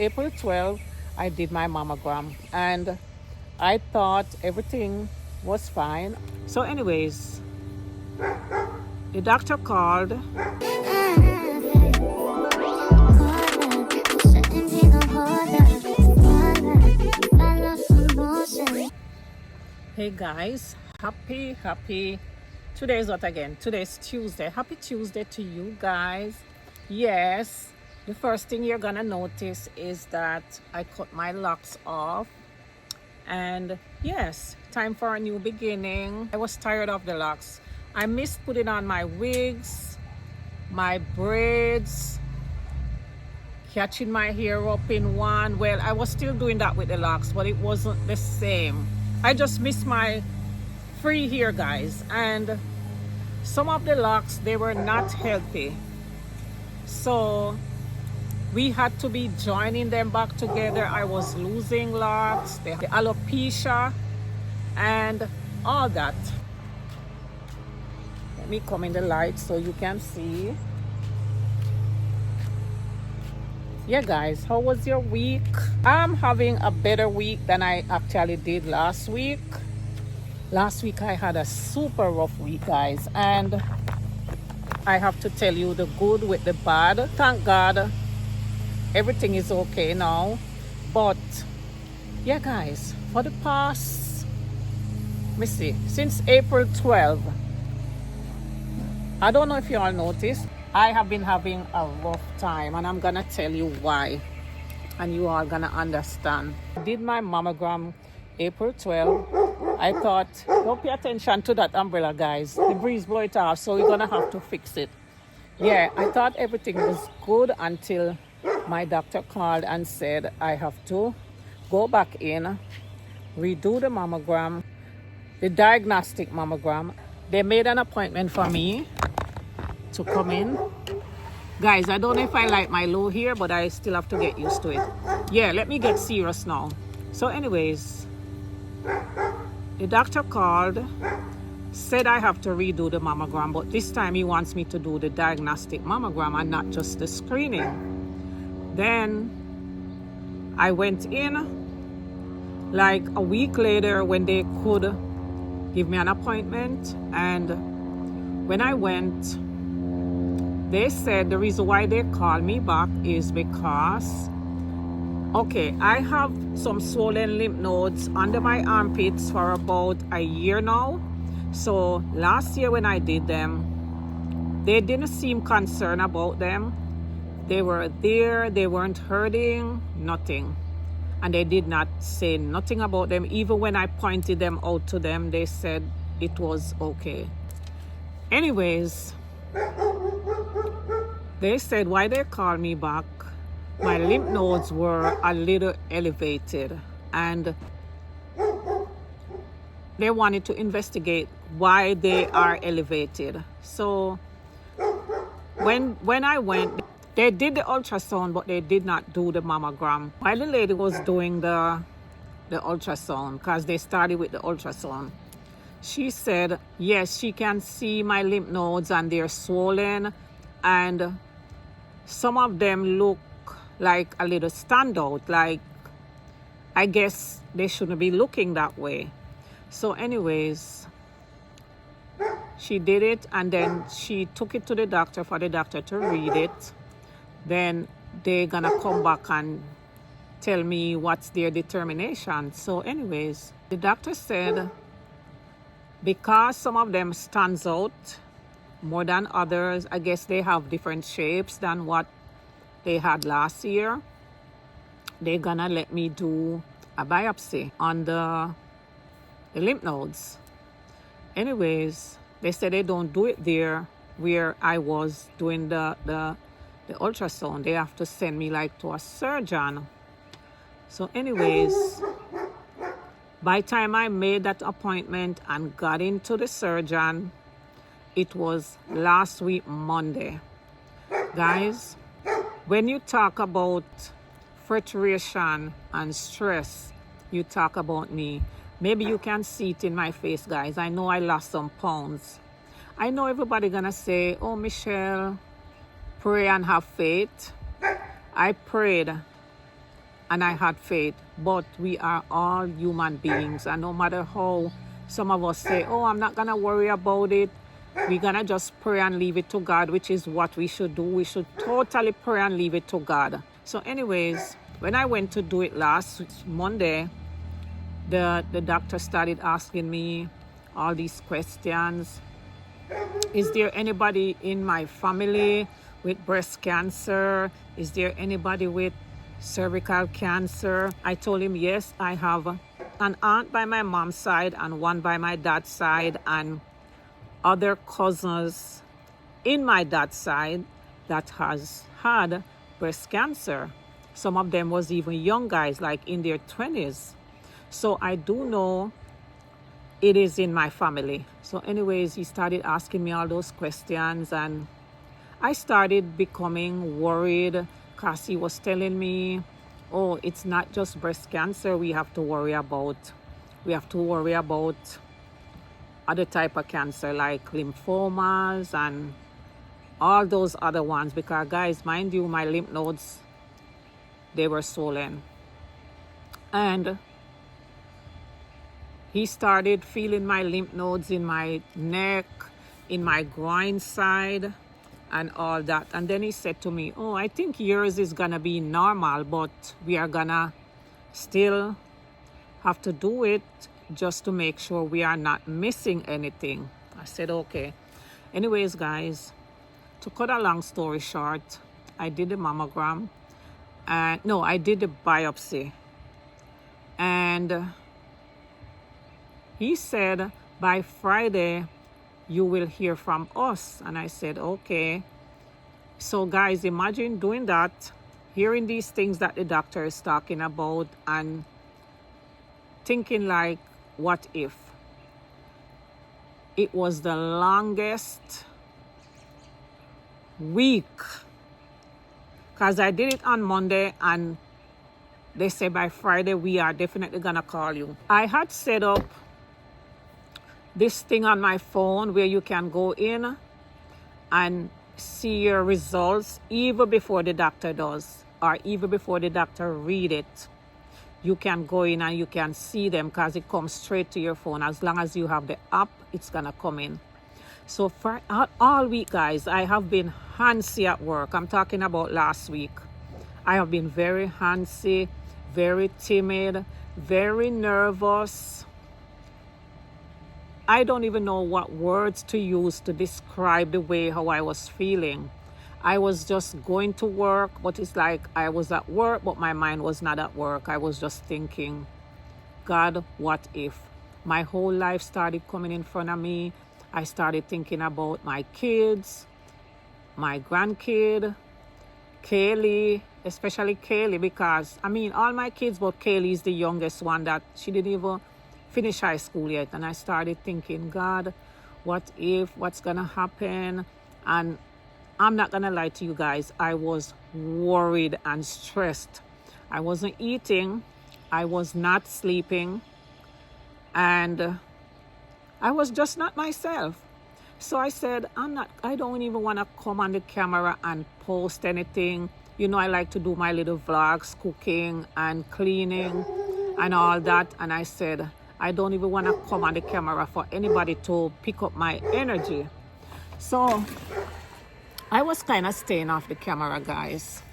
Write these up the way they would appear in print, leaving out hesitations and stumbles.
April 12th, I did my mammogram and I thought everything was fine. So, anyways, the doctor called. Hey guys, happy. Today is what again? Today's Tuesday. Happy Tuesday to you guys. Yes, the first thing you're gonna notice is that I cut my locks off. And yes, time for a new beginning. I was tired of the locks. I missed putting on my wigs, my braids, catching my hair up in one. Well, I was still doing that with the locks, but it wasn't the same. I just missed my free hair, guys. And some of the locks, they were not healthy. So we had to be joining them back together. I was losing locks, the alopecia, and all that. Let me come in the light so you can see. Yeah, guys, how was your week? I'm having a better week than I actually did last week. Last week I had a super rough week, guys, and I have to tell you the good with the bad. Thank God everything is okay now. But yeah, guys, for the past, let me see, since April 12th, I don't know if you all noticed, I have been having a rough time, and I'm gonna tell you why, and you are gonna understand. I did my mammogram April 12th. I thought, don't pay attention to that umbrella, guys. The breeze blow it off, so we're gonna have to fix it. Yeah, I thought everything was good until my doctor called and said I have to go back in, redo the mammogram, the diagnostic mammogram. They made an appointment for me to come in. Guys, I don't know if I like my low here, but I still have to get used to it. Yeah, let me get serious now. So anyways, the doctor called, said I have to redo the mammogram, but this time he wants me to do the diagnostic mammogram and not just the screening. Then I went in like a week later when they could give me an appointment, and when I went, they said the reason why they called me back is because, okay, I have some swollen lymph nodes under my armpits for about a year now. So last year when I did them, they didn't seem concerned about them. They were there, they weren't hurting, nothing. And they did not say nothing about them. Even when I pointed them out to them, they said it was okay. Anyways, they said why they called me back, my lymph nodes were a little elevated and they wanted to investigate why they are elevated. So when I went, they did the ultrasound, but they did not do the mammogram. While the lady was doing the ultrasound, because they started with the ultrasound, she said, yes, she can see my lymph nodes and they're swollen, and some of them look like a little standout, like I guess they shouldn't be looking that way. So anyways, she did it, and then she took it to the doctor for the doctor to read it. Then they're gonna come back and tell me what's their determination. So anyways, the doctor said because some of them stands out more than others, I guess they have different shapes than what they had last year, they're gonna let me do a biopsy on the lymph nodes. Anyways, they said they don't do it there where I was doing the ultrasound. They have to send me like to a surgeon. So anyways, by the time I made that appointment and got into the surgeon, it was last week Monday. Guys, when you talk about frustration and stress, you talk about me. Maybe you can see it in my face, guys. I know I lost some pounds. I know everybody gonna say, oh, Michelle, pray and have faith. I prayed and I had faith. But we are all human beings, and no matter how some of us say, oh, I'm not gonna worry about it, we're gonna just pray and leave it to God, which is what we should do. We should totally pray and leave it to God. So anyways, when I went to do it last Monday, the doctor started asking me all these questions. Is there anybody in my family with breast cancer? Is there anybody with cervical cancer? I told him, yes, I have an aunt by my mom's side and one by my dad's side, and other cousins in my dad's side that has had breast cancer. Some of them was even young guys, like in their 20s. So I do know it is in my family. So anyways, he started asking me all those questions, and I started becoming worried because he was telling me, oh, it's not just breast cancer we have to worry about. We have to worry about other type of cancer like lymphomas and all those other ones, because guys, mind you, my lymph nodes, they were swollen. And he started feeling my lymph nodes in my neck, in my groin side, and all that. And then he said to me, oh, I think yours is gonna be normal, but we are gonna still have to do it just to make sure we are not missing anything. I said, okay. Anyways, guys, to cut a long story short, I did the mammogram. No, I did the biopsy. And he said, by Friday, you will hear from us. And I said, okay. So guys, imagine doing that, hearing these things that the doctor is talking about, and thinking like, what if? It was the longest week, because I did it on Monday and they said by Friday we are definitely gonna call you. I had set up this thing on my phone where you can go in and see your results even before the doctor does, or even before the doctor read it. You can go in and you can see them because it comes straight to your phone. As long as you have the app, it's gonna come in. So for all week, guys, I have been handsy at work. I'm talking about last week. I have been very handsy, very timid, very nervous. I don't even know what words to use to describe the way how I was feeling. I was just going to work, but it's like I was at work, but my mind was not at work. I was just thinking, God, what if? My whole life started coming in front of me. I started thinking about my kids, my grandkid, Kaylee, especially Kaylee, because, I mean, all my kids, but Kaylee is the youngest one that she didn't even finish high school yet. And I started thinking, God, what if? What's going to happen? And I'm not going to lie to you guys. I was worried and stressed. I wasn't eating. I was not sleeping. And I was just not myself. So I said, I don't even want to come on the camera and post anything. You know, I like to do my little vlogs, cooking and cleaning and all that. And I said, I don't even want to come on the camera for anybody to pick up my energy. So I was kind of staying off the camera, guys,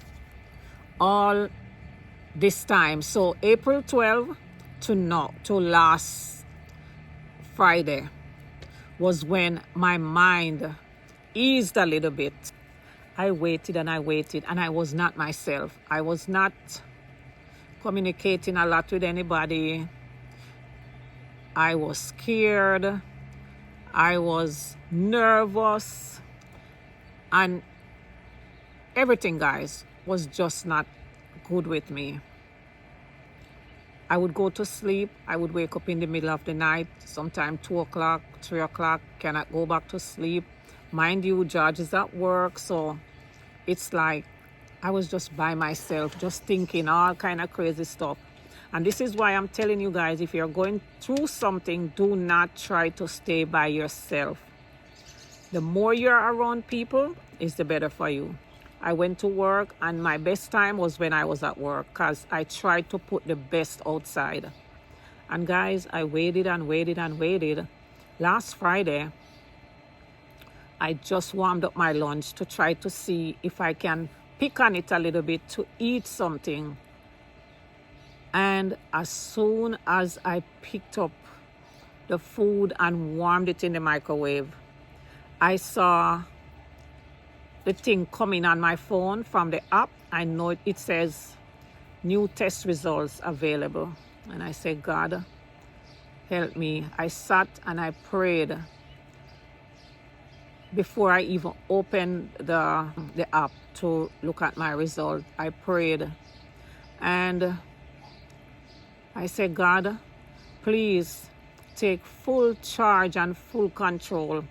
all this time. So April 12 to last Friday was when my mind eased a little bit. I waited and I waited, and I was not myself. I was not communicating a lot with anybody. I was scared. I was nervous. And everything, guys, was just not good with me. I would go to sleep. I would wake up in the middle of the night, sometime 2 o'clock, 3 o'clock, cannot go back to sleep. Mind you, George is at work, so it's like I was just by myself, just thinking all kind of crazy stuff. And this is why I'm telling you guys, if you're going through something, do not try to stay by yourself. The more you're around people, is the better for you. I went to work, and my best time was when I was at work because I tried to put the best outside. And guys, I waited and waited and waited. Last Friday, I just warmed up my lunch to try to see if I can pick on it a little bit to eat something. And as soon as I picked up the food and warmed it in the microwave, I saw the thing coming on my phone from the app. I know it says new test results available. And I said, God, help me. I sat and I prayed before I even opened the app to look at my result. I prayed and I said, God, please take full charge and full control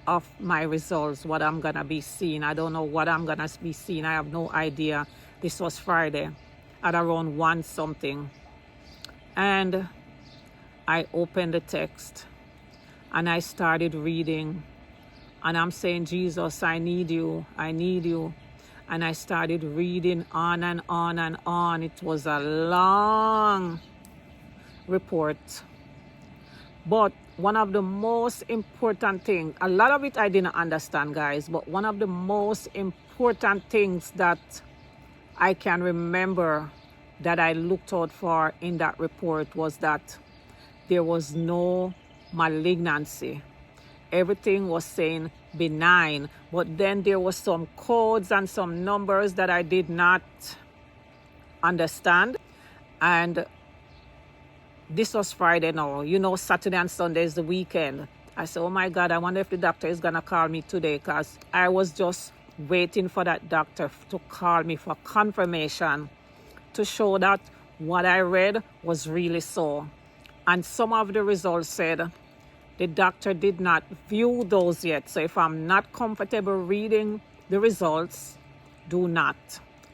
of my results, what I'm gonna be seeing. I don't know what I'm gonna be seeing. I have no idea. This was Friday at around 1 something. And I opened the text and I started reading. And I'm saying, Jesus, I need you. I need you. And I started reading on and on and on. It was a long report. But one of the most important things, a lot of it I didn't understand, guys, but one of the most important things that I can remember that I looked out for in that report was that there was no malignancy. Everything was saying benign, but then there was some codes and some numbers that I did not understand. And this was Friday now. You know, Saturday and Sunday is the weekend. I said, oh my God, I wonder if the doctor is going to call me today, because I was just waiting for that doctor to call me for confirmation to show that what I read was really so. And some of the results said the doctor did not view those yet. So if I'm not comfortable reading the results, do not.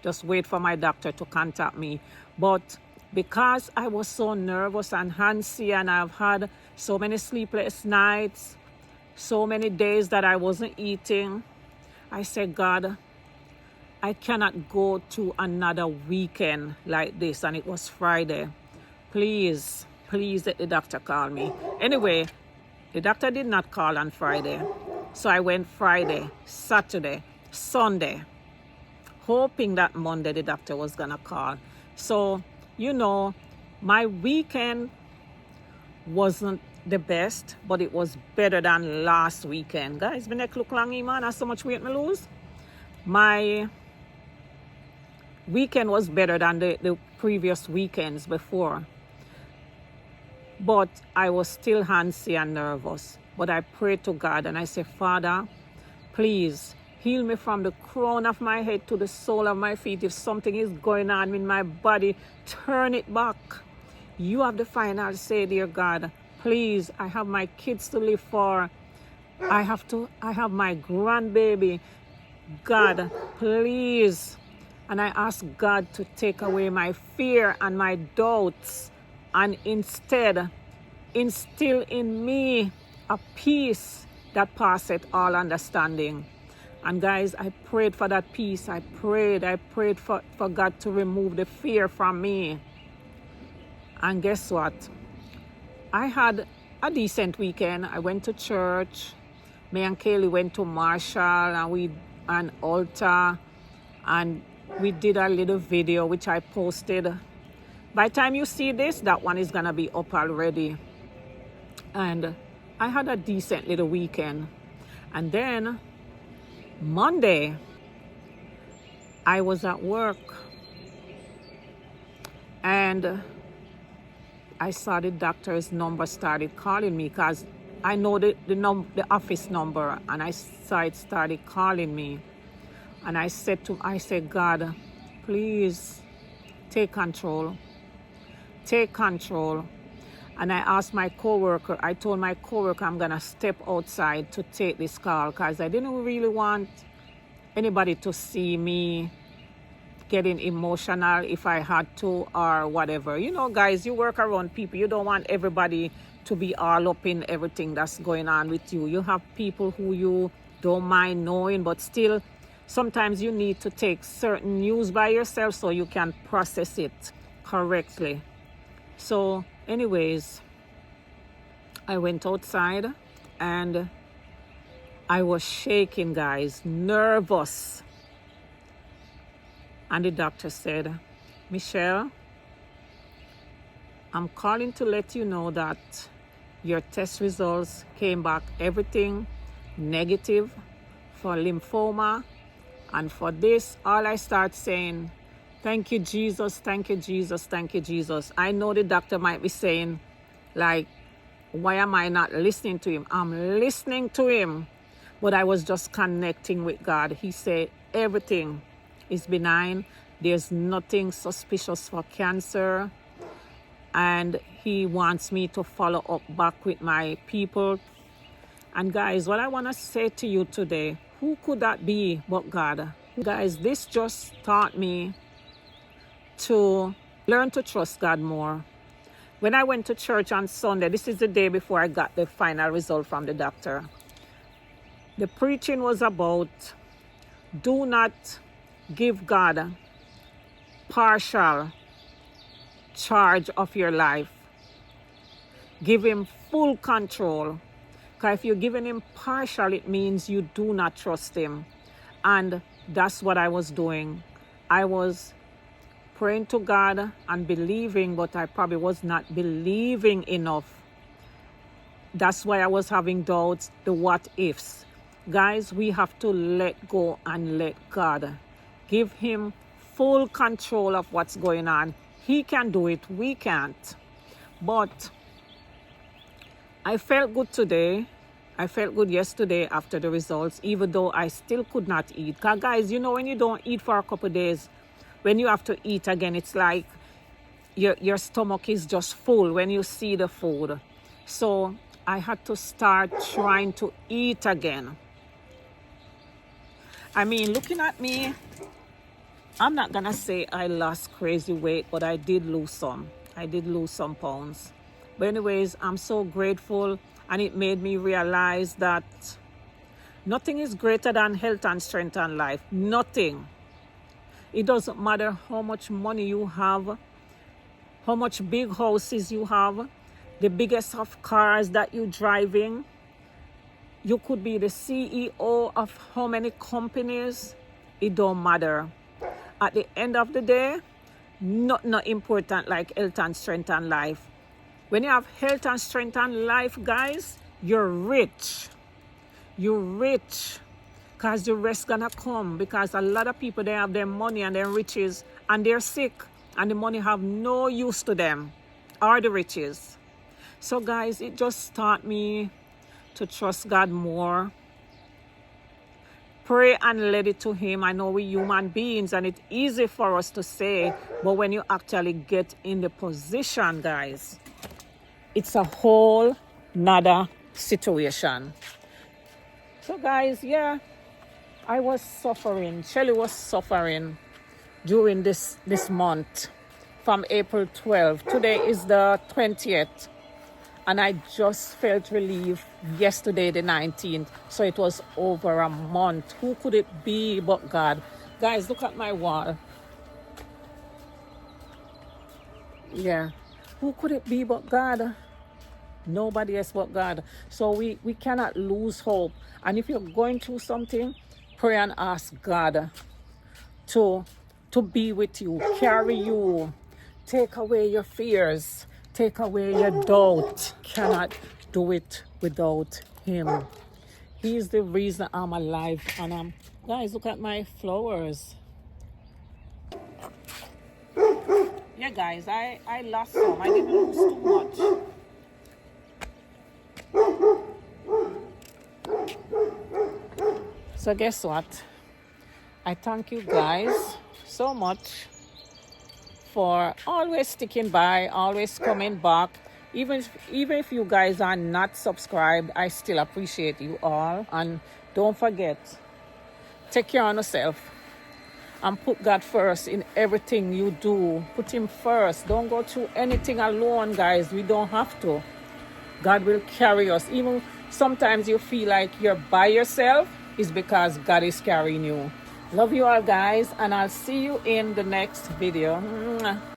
Just wait for my doctor to contact me. But because I was so nervous and antsy, and I've had so many sleepless nights, so many days that I wasn't eating, I said, God, I cannot go to another weekend like this. And it was Friday. Please let the doctor call me. Anyway, the doctor did not call on Friday. So I went Friday, Saturday, Sunday, hoping that Monday the doctor was going to call. So, you know, my weekend wasn't the best, but it was better than last weekend. Guys, my neck look long, man. That's so much weight me lose. My weekend was better than the previous weekends before. But I was still antsy and nervous. But I prayed to God and I said, Father, please heal me from the crown of my head to the sole of my feet. If something is going on in my body, turn it back. You have the final say, dear God. Please, I have my kids to live for. I have my grandbaby. God, please. And I ask God to take away my fear and my doubts, and instead instill in me a peace that passeth all understanding. And guys, I prayed for that peace. I prayed for God to remove the fear from me. And guess what? I had a decent weekend. I went to church. Me and Kaylee went to Marshall and Alta, and we did a little video which I posted. By the time you see this, that one is gonna be up already. And I had a decent little weekend. And then Monday, I was at work and I saw the doctor's number started calling me, because I know the office number, and I saw it started calling me. And I said, God, please take control. Take control. And I asked my coworker, I told my coworker I'm gonna step outside to take this call, because I didn't really want anybody to see me getting emotional if I had to, or whatever. You know, guys, you work around people. You don't want everybody to be all up in everything that's going on with you. You have people who you don't mind knowing, but still sometimes you need to take certain news by yourself so you can process it correctly. So anyways, I went outside and I was shaking, guys, nervous. And the doctor said, Michelle, I'm calling to let you know that your test results came back everything negative for lymphoma. And for this, all I start saying, thank you, Jesus, thank you, Jesus, thank you, Jesus. I know the doctor might be saying, like, why am I not listening to him? I'm listening to him, but I was just connecting with God. He said, everything is benign. There's nothing suspicious for cancer. And he wants me to follow up back with my people. And guys, what I want to say to you today, who could that be but God? Guys, this just taught me to learn to trust God more. When I went to church on Sunday, this is the day before I got the final result from the doctor. The preaching was about, do not give God partial charge of your life. Give him full control. Because if you're giving him partial, it means you do not trust him. And that's what I was doing. I was praying to God and believing, but I probably was not believing enough. That's why I was having doubts, the what ifs. Guys, we have to let go and let God. Give him full control of what's going on. He can do it, we can't. But I felt good today. I felt good yesterday after the results, even though I still could not eat. Because guys, you know, when you don't eat for a couple of days, when you have to eat again, it's like your stomach is just full when you see the food. So I had to start trying to eat again. I mean, looking at me, I'm not gonna say I lost crazy weight, but I did lose some. I did lose some pounds. But anyways, I'm so grateful, and it made me realize that nothing is greater than health and strength and life. Nothing. It doesn't matter how much money you have, how much big houses you have, the biggest of cars that you're driving. You could be the CEO of how many companies. It don't matter. At the end of the day, not important like health and strength and life. When you have health and strength and life, guys, you're rich. You're rich. Because the rest gonna come. Because a lot of people, they have their money and their riches and they're sick. And the money have no use to them. Or the riches. So guys, it just taught me to trust God more. Pray and let it to him. I know we're human beings and it's easy for us to say, but when you actually get in the position, guys, it's a whole nother situation. So guys, yeah, I was suffering. Shelly was suffering during this month from April 12th. Today is the 20th. And I just felt relief yesterday, the 19th. So it was over a month. Who could it be but God? Guys, look at my wall. Yeah. Who could it be but God? Nobody else but God. So we cannot lose hope. And if you're going through something, pray and ask God to be with you, carry you, take away your fears. Take away your doubt. Cannot do it without him. He is the reason I'm alive. And guys, look at my flowers. Yeah, guys, I lost some. I didn't lose too much. So guess what? I thank you guys so much for always sticking by, always coming back. Even if you guys are not subscribed, I still appreciate you all. And don't forget, take care of yourself and put God first in everything you do. Put him first. Don't go through anything alone, guys. We don't have to. God will carry us. Even sometimes you feel like you're by yourself, is because God is carrying you. Love you all, guys, and I'll see you in the next video. Mwah.